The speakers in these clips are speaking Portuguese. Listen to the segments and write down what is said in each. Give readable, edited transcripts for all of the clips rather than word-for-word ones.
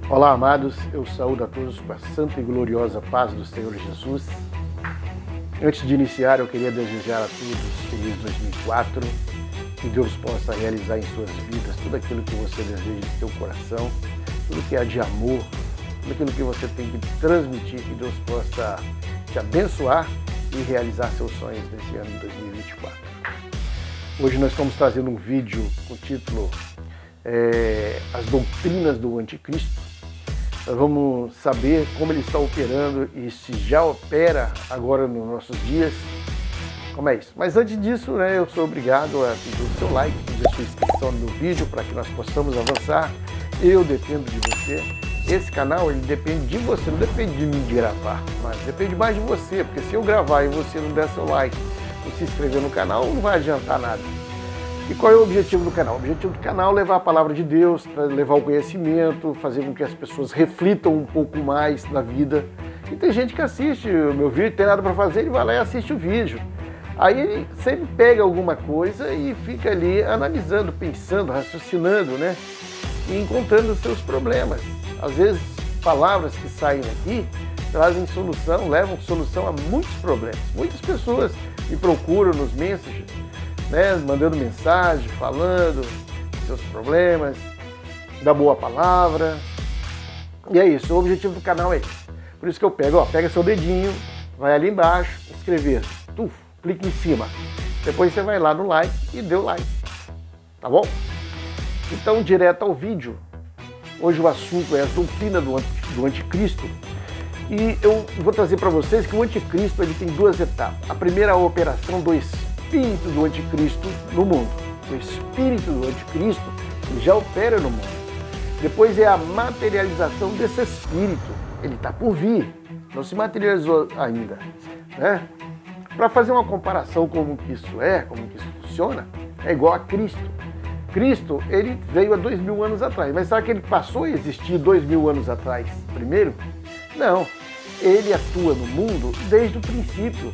Olá, amados, eu saúdo a todos com a santa e gloriosa paz do Senhor Jesus. Antes de iniciar, eu queria desejar a todos feliz 2004, que Deus possa realizar em suas vidas tudo aquilo que você deseja de seu coração, tudo que há de amor, tudo aquilo que você tem que transmitir, que Deus possa te abençoar e realizar seus sonhos nesse ano de 2024. Hoje nós estamos trazendo um vídeo com o título As Doutrinas do Anticristo. Nós vamos saber como ele está operando e se já opera agora nos nossos dias. Como é isso? Mas antes disso, eu sou obrigado a pedir o seu like, pedir a sua inscrição no vídeo para que nós possamos avançar. Eu dependo de você. Esse canal, ele depende de você, não depende de mim de gravar, mas depende mais de você, porque se eu gravar e você não der seu like, não se inscrever no canal, não vai adiantar nada. E qual é o objetivo do canal? O objetivo do canal é levar a palavra de Deus, levar o conhecimento, fazer com que as pessoas reflitam um pouco mais na vida. E tem gente que assiste o meu vídeo, tem nada para fazer, ele vai lá e assiste o vídeo. Aí ele sempre pega alguma coisa e fica ali analisando, pensando, raciocinando, e encontrando os seus problemas. Às vezes, palavras que saem daqui trazem solução, levam solução a muitos problemas. Muitas pessoas me procuram nos messages, mandando mensagem, falando seus problemas, da boa palavra. E é isso, o objetivo do canal é esse. Por isso que eu pego, pega seu dedinho, vai ali embaixo, inscrever, clica em cima. Depois você vai lá no like e dê o like, tá bom? Então, direto ao vídeo. Hoje o assunto é a doutrina do anticristo. E eu vou trazer para vocês que o anticristo ele tem duas etapas. A primeira é a operação do espírito do anticristo no mundo. O espírito do anticristo ele já opera no mundo. Depois é a materialização desse espírito. Ele está por vir, não se materializou ainda. Para fazer uma comparação como que isso como que isso funciona, é igual a Cristo. Cristo, ele veio há 2000 anos atrás, mas será que ele passou a existir 2000 anos atrás primeiro? Não, ele atua no mundo desde o princípio.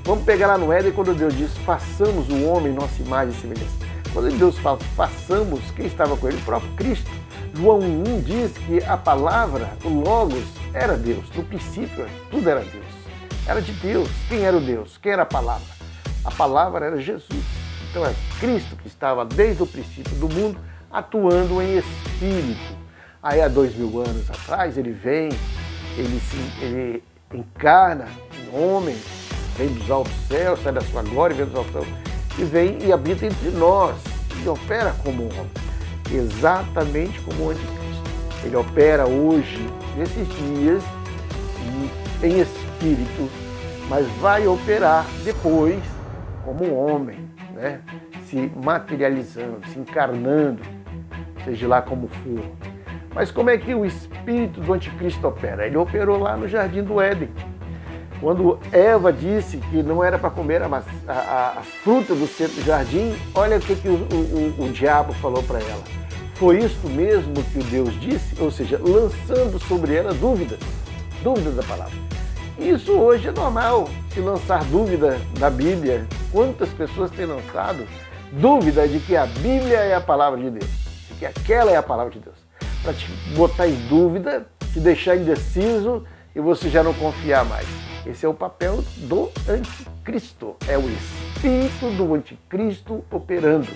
Vamos pegar lá no Éden, quando Deus diz, façamos o homem nossa imagem e semelhança. Quando Deus fala, façamos, quem estava com ele? O próprio Cristo. João 1 diz que a palavra, o Logos, era Deus. No princípio, tudo era Deus. Era de Deus. Quem era o Deus? Quem era a palavra? A palavra era Jesus. Então é Cristo que estava desde o princípio do mundo atuando em espírito. Aí há 2000 anos atrás ele vem, ele encarna em homem, vem dos altos céus, sai da sua glória, vem dos altos céus, e vem e habita entre nós, e opera como um homem, exatamente como o anticristo. Ele opera hoje, nesses dias, em espírito, mas vai operar depois como um homem, se materializando, se encarnando, seja lá como for. Mas como é que o espírito do anticristo opera? Ele operou lá no Jardim do Éden. Quando Eva disse que não era para comer a fruta do centro do jardim, olha o que o diabo falou para ela. Foi isto mesmo que o Deus disse? Ou seja, lançando sobre ela dúvidas da palavra. Isso hoje é normal, se lançar dúvida da Bíblia. Quantas pessoas têm lançado dúvida de que a Bíblia é a palavra de Deus, de que aquela é a palavra de Deus, para te botar em dúvida, te deixar indeciso e você já não confiar mais. Esse é o papel do anticristo, é o espírito do anticristo operando,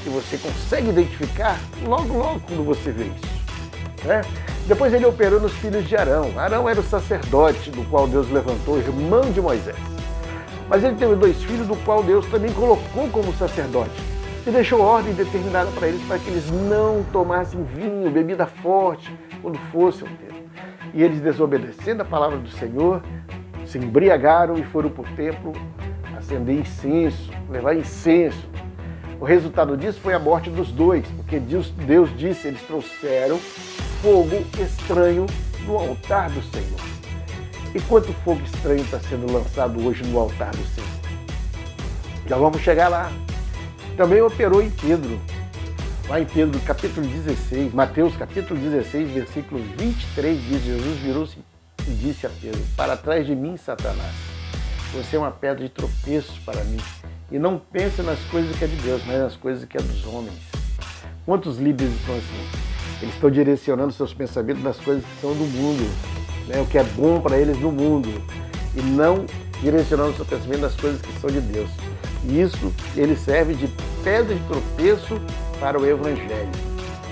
e você consegue identificar logo quando você vê isso. Depois ele operou nos filhos de Arão. Arão era o sacerdote do qual Deus levantou, irmão de Moisés. Mas ele teve 2 filhos, do qual Deus também colocou como sacerdote. E deixou ordem determinada para eles, para que eles não tomassem vinho, bebida forte, quando fossem ao templo. E eles, desobedecendo a palavra do Senhor, se embriagaram e foram para o templo acender incenso, levar incenso. O resultado disso foi a morte dos 2, porque Deus disse, eles trouxeram fogo estranho no altar do Senhor. E quanto fogo estranho está sendo lançado hoje no altar do Senhor? Já vamos chegar lá. Também operou em Pedro. Lá em Pedro, capítulo 16, Mateus capítulo 16, versículo 23, diz, Jesus virou-se e disse a Pedro, para trás de mim, Satanás, você é uma pedra de tropeço para mim, e não pensa nas coisas que é de Deus, mas nas coisas que é dos homens. Quantos líderes estão assim? Eles estão direcionando seus pensamentos nas coisas que são do mundo, né? O que é bom para eles no mundo, e não direcionando seu pensamento nas coisas que são de Deus. E isso ele serve de pedra de tropeço para o Evangelho.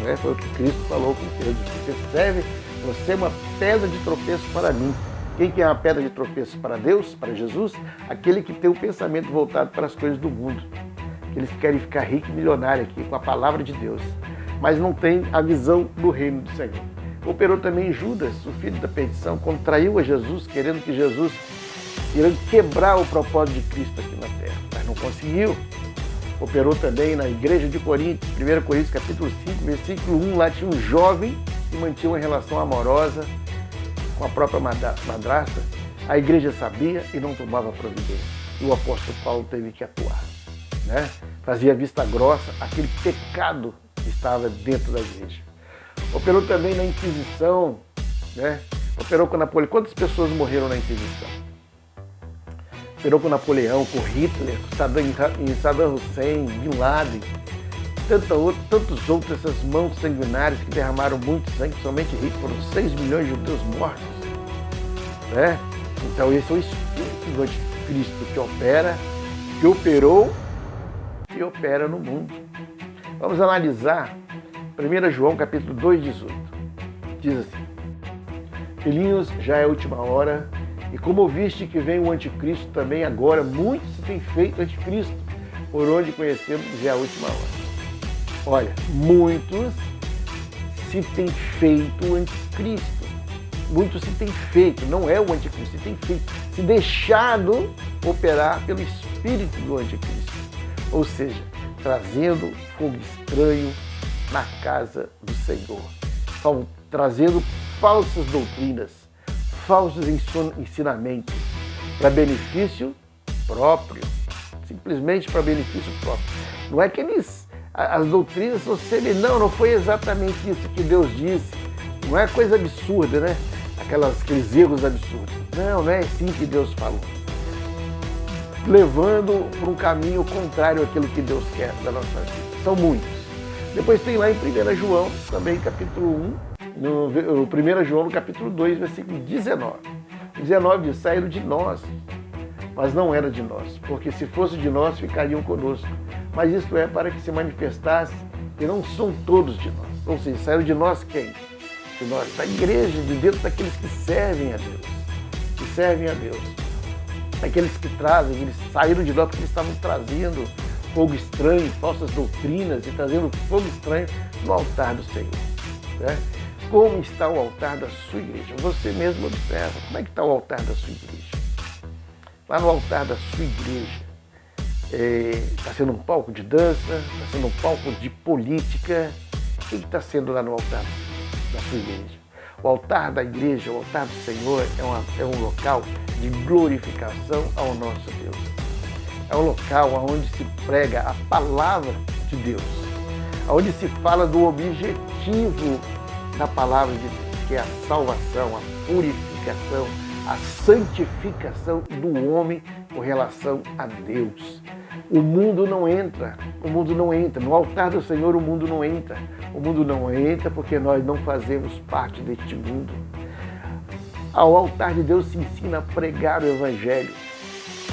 Né? Foi o que Cristo falou com Pedro: você é uma pedra de tropeço para mim. Quem que é uma pedra de tropeço para Deus, para Jesus? Aquele que tem o pensamento voltado para as coisas do mundo. Aqueles que querem ficar rico e milionário aqui com a palavra de Deus, mas não tem a visão do reino do Senhor. Operou também Judas, o filho da perdição, quando traiu a Jesus, querendo que Jesus iria quebrar o propósito de Cristo aqui na terra, mas não conseguiu. Operou também na igreja de Corinto, 1 Coríntios capítulo 5, versículo 1, lá tinha um jovem que mantinha uma relação amorosa com a própria madrasta. A igreja sabia e não tomava providência. E o apóstolo Paulo teve que atuar, né? Fazia vista grossa aquele pecado que estava dentro da igreja. Operou também na Inquisição, né? Operou com Napoleão. Quantas pessoas morreram na Inquisição? Operou com Napoleão, com Hitler, com Saddam Hussein, Bin Laden, tantos outros, essas mãos sanguinárias que derramaram muito sangue, somente Hitler, foram 6 milhões de judeus mortos, né? Então esse é o espírito do anticristo que opera, que operou e opera no mundo. Vamos analisar 1 João capítulo 2, 18. Diz assim: filhinhos, já é a última hora, e como ouviste que vem o anticristo, também agora muitos se têm feito anticristo, por onde conhecemos já é a última hora. Olha, muitos se têm feito anticristo. Muitos se têm feito, não é o anticristo, se têm feito, se deixado operar pelo espírito do anticristo. Ou seja, trazendo fogo estranho na casa do Senhor, trazendo falsas doutrinas, falsos ensinamentos, para benefício próprio, simplesmente para benefício próprio. Não é que as doutrinas são semelhantes, não foi exatamente isso que Deus disse, não é coisa absurda, né? Aqueles erros absurdos. Não é assim que Deus falou. Levando para um caminho contrário àquilo que Deus quer da nossa vida. São muitos. Depois tem lá em 1 João, também capítulo 1, no 1 João no capítulo 2, versículo 19. 19 diz: saíram de nós, mas não era de nós, porque se fosse de nós, ficariam conosco. Mas isto é para que se manifestasse que não são todos de nós. Ou seja, saíram de nós quem? De nós, da igreja, de dentro daqueles que servem a Deus. Que servem a Deus. Daqueles que trazem, eles saíram de nós porque eles estavam trazendo fogo estranho, falsas doutrinas, e trazendo fogo estranho no altar do Senhor. Né? Como está o altar da sua igreja? Você mesmo observa. Como é que está o altar da sua igreja? Lá no altar da sua igreja, está sendo um palco de dança, está sendo um palco de política. O que está sendo lá no altar da sua igreja? O altar da igreja, o altar do Senhor é um local de glorificação ao nosso Deus. É um local onde se prega a palavra de Deus, onde se fala do objetivo da palavra de Deus, que é a salvação, a purificação, a santificação do homem com relação a Deus. O mundo não entra, no altar do Senhor o mundo não entra. O mundo não entra porque nós não fazemos parte deste mundo. Ao altar de Deus se ensina a pregar o Evangelho.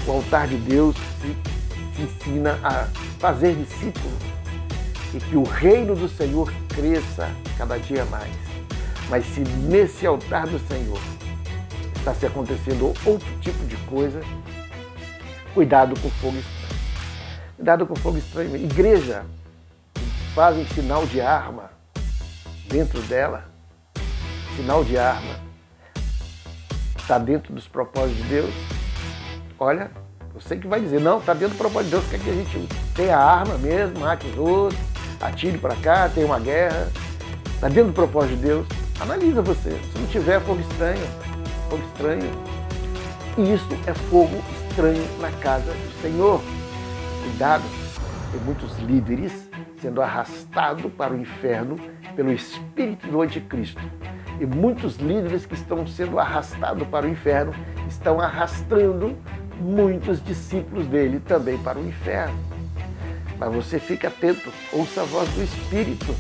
O altar de Deus se ensina a fazer discípulos e que o reino do Senhor cresça cada dia mais. Mas se nesse altar do Senhor está se acontecendo outro tipo de coisa, cuidado com o fogo estranho. Cuidado com o fogo estranho. Igreja fazem sinal de arma dentro dela. Sinal de arma. Está dentro dos propósitos de Deus? Olha, eu sei que vai dizer, não, está dentro do propósito de Deus, quer que a gente tenha arma mesmo, mate os outros, atire para cá, tenha uma guerra. Está dentro do propósito de Deus? Analisa você. Se não tiver fogo estranho. E isso é fogo estranho na casa do Senhor. Cuidado, tem muitos líderes sendo arrastados para o inferno pelo espírito do anticristo. E muitos líderes que estão sendo arrastados para o inferno estão arrastando muitos discípulos dele também para o inferno. Mas você fica atento, ouça a voz do Espírito,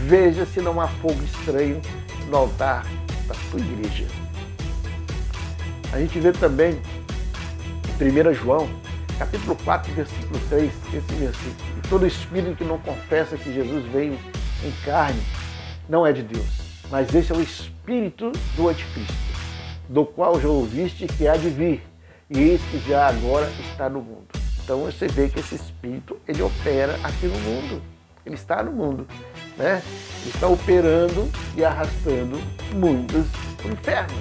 Veja se não há fogo estranho no altar da tua igreja. A gente vê também em 1 João, capítulo 4, versículo 3, esse versículo. E todo espírito que não confessa que Jesus veio em carne não é de Deus, mas esse é o espírito do anticristo, do qual já ouviste que há de vir, e eis que já agora está no mundo. Então você vê que esse espírito, ele opera aqui no mundo, ele está no mundo, né? Ele está operando e arrastando muitos para o inferno,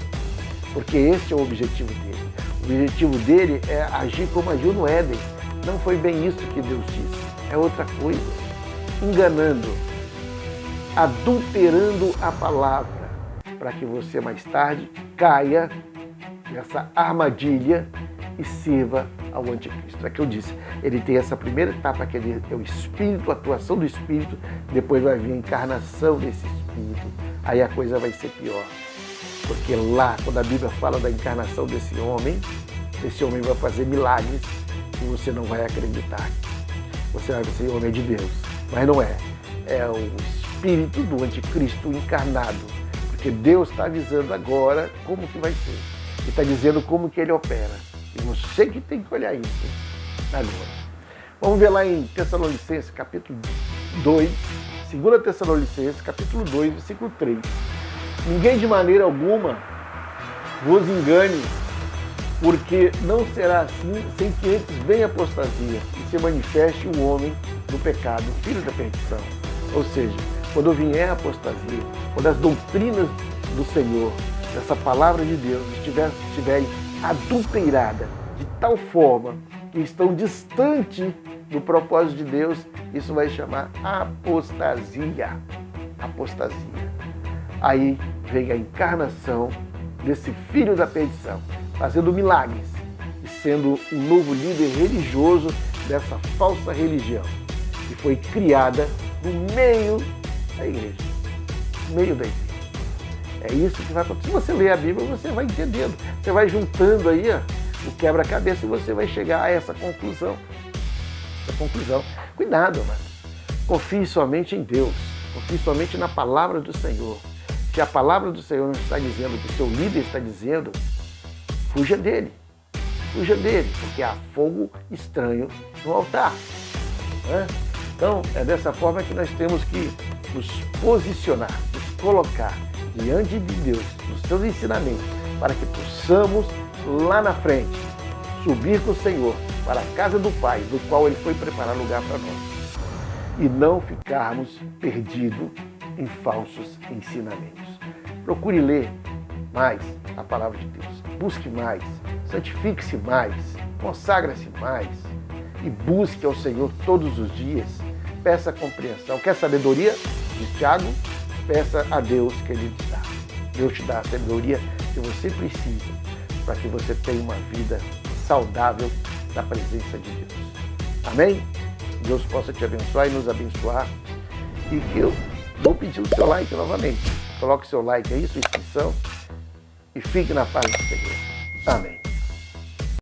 porque esse é o objetivo dele. O objetivo dele é agir como agiu no Éden. Não foi bem isso que Deus disse, é outra coisa, enganando, adulterando a palavra, para que você mais tarde caia nessa armadilha e sirva ao anticristo. É que eu disse, ele tem essa primeira etapa que é o espírito, a atuação do espírito, depois vai vir a encarnação desse espírito, aí a coisa vai ser pior. Porque lá, quando a Bíblia fala da encarnação desse homem vai fazer milagres e você não vai acreditar. Você vai ser homem de Deus, mas não é. É o espírito do anticristo encarnado, porque Deus está avisando agora como que vai ser. Ele está dizendo como que ele opera. E você que tem que olhar isso agora. Vamos ver lá em Tessalonicenses, capítulo 2, 2 Tessalonicenses, capítulo 2, versículo 3. Ninguém de maneira alguma vos engane, porque não será assim sem que antes venha a apostasia e se manifeste o homem do pecado, o filho da perdição. Ou seja, quando vier a apostasia, quando as doutrinas do Senhor, dessa palavra de Deus, estiverem adulteradas de tal forma que estão distante do propósito de Deus, isso vai chamar apostasia. Apostasia. Aí vem a encarnação desse filho da perdição, fazendo milagres e sendo um novo líder religioso dessa falsa religião que foi criada no meio da igreja. No meio da igreja. É isso que vai acontecer. Se você ler a Bíblia, você vai entendendo. Você vai juntando aí o quebra-cabeça e você vai chegar a essa conclusão. Cuidado, mano. Confie somente em Deus. Confie somente na palavra do Senhor. Se a palavra do Senhor não está dizendo o que o seu líder está dizendo, fuja dele. Fuja dele, porque há fogo estranho no altar. Né? Então, é dessa forma que nós temos que nos posicionar, nos colocar diante de Deus, nos seus ensinamentos, para que possamos, lá na frente, subir com o Senhor para a casa do Pai, do qual Ele foi preparar lugar para nós. E não ficarmos perdidos em falsos ensinamentos. Procure ler mais a palavra de Deus. Busque mais, santifique-se mais, consagra-se mais e busque ao Senhor todos os dias. Peça compreensão. Quer sabedoria? Diz Tiago, peça a Deus que Ele te dá. Deus te dá a sabedoria que você precisa para que você tenha uma vida saudável na presença de Deus. Amém? Deus possa te abençoar e nos abençoar. E que eu vou pedir o seu like novamente. Coloque seu like aí, sua inscrição e fique na paz do Senhor. Amém.